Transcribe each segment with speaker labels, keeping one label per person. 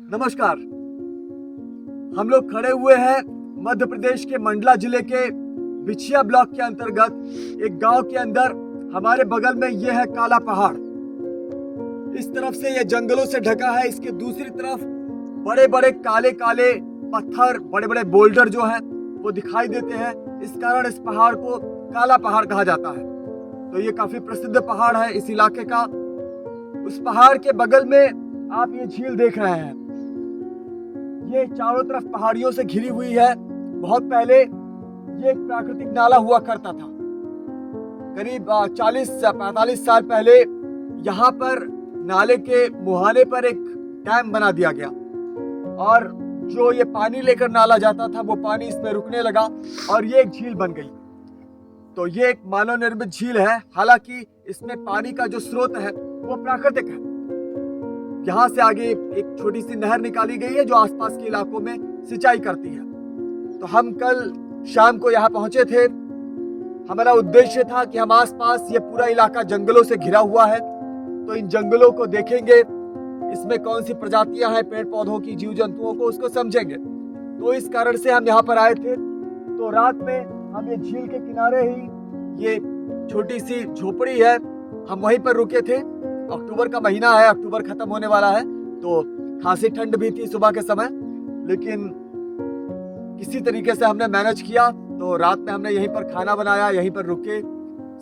Speaker 1: नमस्कार। हम लोग खड़े हुए हैं मध्य प्रदेश के मंडला जिले के बिछिया ब्लॉक के अंतर्गत एक गांव के अंदर। हमारे बगल में ये है काला पहाड़। इस तरफ से ये जंगलों से ढका है, इसके दूसरी तरफ बड़े बड़े काले काले पत्थर, बड़े बड़े बोल्डर जो हैं वो दिखाई देते हैं। इस कारण इस पहाड़ को काला पहाड़ कहा जाता है। तो ये काफी प्रसिद्ध पहाड़ है इस इलाके का। उस पहाड़ के बगल में आप ये झील देख रहे हैं। ये चारों तरफ पहाड़ियों से घिरी हुई है। बहुत पहले ये एक प्राकृतिक नाला हुआ करता था। करीब 40 से 45 साल पहले यहाँ पर नाले के मुहाने पर एक डैम बना दिया गया और जो ये पानी लेकर नाला जाता था वो पानी इसमें रुकने लगा और ये एक झील बन गई। तो ये एक मानव निर्मित झील है। हालांकि इसमें पानी का जो स्रोत है वो प्राकृतिक है। यहाँ से आगे एक छोटी सी नहर निकाली गई है जो आसपास के इलाकों में सिंचाई करती है। तो हम कल शाम को यहाँ पहुंचे थे। हमारा उद्देश्य था कि हम आसपास ये पूरा इलाका जंगलों से घिरा हुआ है, तो इन जंगलों को देखेंगे, इसमें कौन सी प्रजातियां हैं पेड़ पौधों की, जीव जंतुओं को, उसको समझेंगे। तो इस कारण से हम यहाँ पर आए थे। तो रात में हम ये झील के किनारे ही ये छोटी सी झोपड़ी है, हम वहीं पर रुके थे। अक्टूबर का महीना है, अक्टूबर खत्म होने वाला है, तो खासी ठंड भी थी सुबह के समय, लेकिन किसी तरीके से हमने मैनेज किया। तो रात में हमने यहीं पर खाना बनाया, यहीं पर रुके।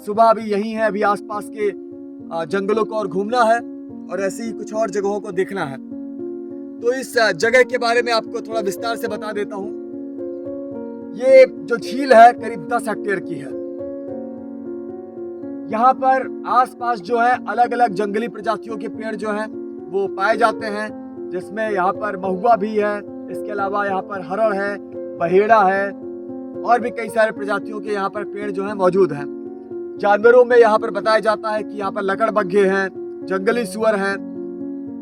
Speaker 1: सुबह अभी यहीं है, अभी आसपास के जंगलों को और घूमना है और ऐसे ही कुछ और जगहों को देखना है। तो इस जगह के बारे में आपको थोड़ा विस्तार से बता देता हूँ। ये जो झील है करीब 10 हेक्टेयर की है। यहाँ पर आसपास जो है अलग अलग जंगली प्रजातियों के पेड़ जो हैं वो पाए जाते हैं, जिसमें यहाँ पर महुआ भी है, इसके अलावा यहाँ पर हरड़ है, बहेड़ा है और भी कई सारे प्रजातियों के यहाँ पर पेड़ जो हैं मौजूद हैं। जानवरों में यहाँ पर बताया जाता है कि यहाँ पर लकड़बग्घे हैं, जंगली सुअर हैं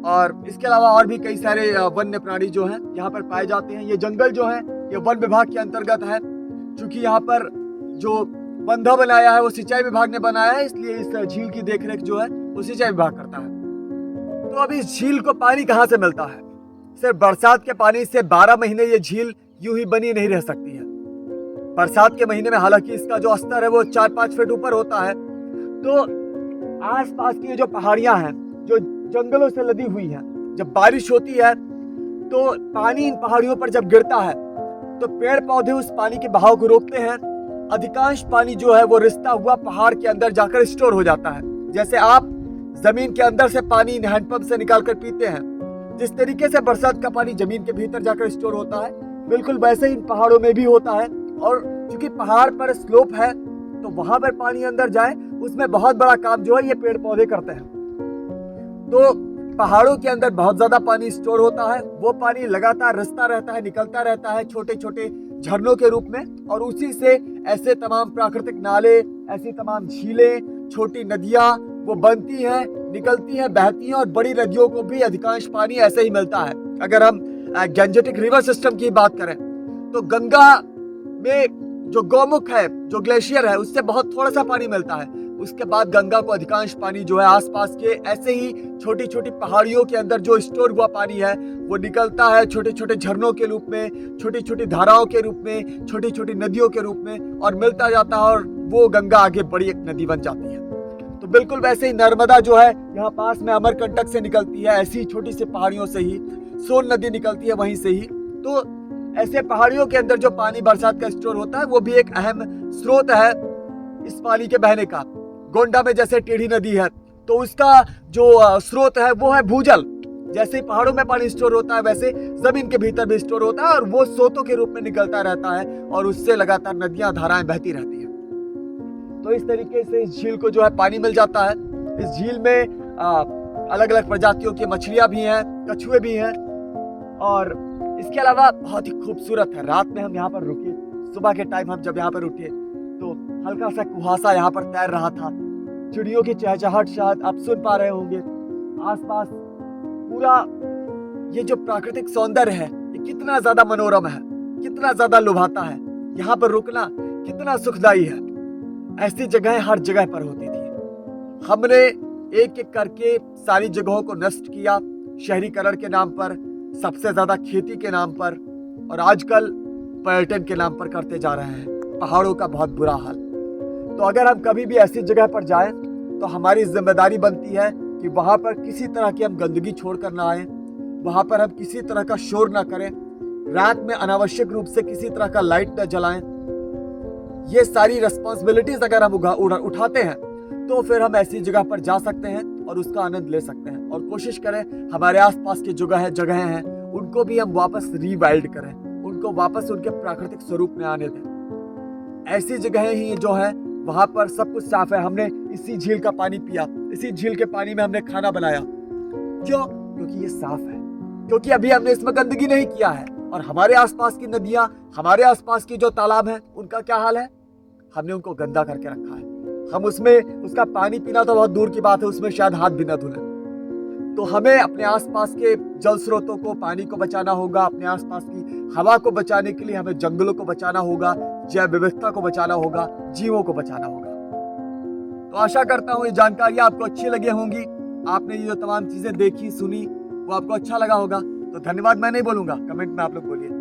Speaker 1: और इसके अलावा और भी कई सारे वन्य प्राणी जो हैं यहाँ पर पाए जाते हैं। ये जंगल जो है ये वन विभाग के अंतर्गत है। चूंकि यहाँ पर जो बंधा बनाया है वो सिंचाई विभाग ने बनाया है, इसलिए इस झील की देखरेख जो है वो सिंचाई विभाग करता है। तो अब इस झील को पानी कहाँ से मिलता है? सिर्फ बरसात के पानी से 12 महीने ये झील यूं ही बनी नहीं रह सकती है। बरसात के महीने में हालांकि इसका जो स्तर है वो 4-5 फीट ऊपर होता है। तो आसपास की जो पहाड़ियां हैं जो जंगलों से लदी हुई हैं, जब बारिश होती है तो पानी इन पहाड़ियों पर जब गिरता है तो पेड़ पौधे उस पानी के बहाव को रोकते हैं। अधिकांश पानी जो है वो रिसता हुआ पहाड़ के अंदर जाकर स्टोर हो जाता है। जैसे आप जमीन के अंदर से पानी हैंडपंप से निकालकर पीते हैं, जिस तरीके से बरसात का पानी जमीन के भीतर जाकर स्टोर होता है, बिल्कुल वैसे ही इन पहाड़ों में भी होता है। और क्योंकि पहाड़ पर स्लोप है तो वहां पर पानी अंदर जाए, उसमें बहुत बड़ा काम जो है ये पेड़ पौधे करते हैं। तो पहाड़ों के अंदर बहुत ज्यादा पानी स्टोर होता है। वो पानी लगातार रिसता रहता है, निकलता रहता है छोटे छोटे झरनों के रूप में, और उसी से ऐसे तमाम प्राकृतिक नाले, ऐसी तमाम झीलें, छोटी नदियां वो बनती हैं, निकलती हैं, बहती हैं और बड़ी नदियों को भी अधिकांश पानी ऐसे ही मिलता है। अगर हम गैंजेटिक रिवर सिस्टम की बात करें तो गंगा में जो गौमुख है, जो ग्लेशियर है, उससे बहुत थोड़ा सा पानी मिलता है। उसके बाद गंगा को अधिकांश पानी जो है आसपास के ऐसे ही छोटी छोटी पहाड़ियों के अंदर जो स्टोर हुआ पानी है वो निकलता है छोटे छोटे झरनों के रूप में, छोटी छोटी धाराओं के रूप में, छोटी छोटी नदियों के रूप में, और मिलता जाता है और वो गंगा आगे बड़ी एक नदी बन जाती है। तो बिल्कुल वैसे ही नर्मदा जो है यहाँ पास में अमरकंटक से निकलती है, ऐसी छोटी सी पहाड़ियों से ही सोन नदी निकलती है वहीं से ही। तो ऐसे पहाड़ियों के अंदर जो पानी बरसात का स्टोर होता है वो भी एक अहम स्रोत है इस पानी के बहने का। गोंडा में जैसे टेढ़ी नदी है तो उसका जो स्रोत है वो है भूजल। जैसे ही पहाड़ों में पानी स्टोर होता है वैसे जमीन के भीतर भी स्टोर होता है और वो स्रोतों के रूप में निकलता रहता है और उससे लगातार नदियां, धाराएं बहती रहती हैं। तो इस तरीके से इस झील को जो है पानी मिल जाता है। इस झील में अलग अलग प्रजातियों की मछलियां भी हैं, कछुए भी हैं और इसके अलावा बहुत ही खूबसूरत है। रात में हम यहाँ पर रुके, सुबह के टाइम हम जब यहाँ पर उठे तो हल्का सा कुहासा यहाँ पर तैर रहा था। चिड़ियों की चहचहाट शायद आप सुन पा रहे होंगे। आसपास पूरा ये जो प्राकृतिक सौंदर्य है ये कितना ज्यादा मनोरम है, कितना ज्यादा लुभाता है। यहाँ पर रुकना कितना सुखदायी है। ऐसी जगहें हर जगह पर होती थी। हमने एक एक करके सारी जगहों को नष्ट किया शहरीकरण के नाम पर। सबसे ज्यादा खेती के नाम पर और आजकल पर्यटन के नाम पर करते जा रहे हैं। पहाड़ों का बहुत बुरा हाल। तो अगर हम कभी भी ऐसी जगह पर जाएं तो हमारी जिम्मेदारी बनती है कि वहां पर किसी तरह की हम गंदगी छोड़ कर ना आए, वहां पर हम किसी तरह का शोर ना करें, रात में अनावश्यक रूप से किसी तरह का लाइट न जलाएं। ये सारी रिस्पॉन्सिबिलिटीज अगर हम उठाते हैं तो फिर हम ऐसी जगह पर जा सकते हैं और उसका आनंद ले सकते हैं। और कोशिश करें हमारे आसपास की जगह हैं उनको भी हम वापस रीवाइल्ड करें, उनको वापस उनके प्राकृतिक स्वरूप में आने दें। ऐसी जगहें ही जो है वहां पर सब कुछ साफ है। हमने इसी झील का पानी पिया, इसी झील के पानी में हमने खाना बनाया। क्यों? क्योंकि ये साफ है, क्योंकि अभी हमने इसमें गंदगी नहीं किया है। और हमारे आसपास की नदियां, हमारे आसपास की जो तालाब हैं, उनका क्या हाल है? हमने उनको गंदा करके रखा है। हम उसमें उसका पानी पीना तो बहुत दूर की बात है, उसमें शायद हाथ भी न धुले। तो हमें अपने आसपास के जल स्रोतों को, पानी को बचाना होगा। अपने आसपास की हवा को बचाने के लिए हमें जंगलों को बचाना होगा, जैव विविधता को बचाना होगा, जीवों को बचाना होगा। तो आशा करता हूँ ये जानकारी आपको अच्छी लगी होंगी। आपने ये जो तमाम चीजें देखी, सुनी, वो आपको अच्छा लगा होगा। तो धन्यवाद मैं नहीं बोलूंगा, कमेंट में आप लोग बोलिए।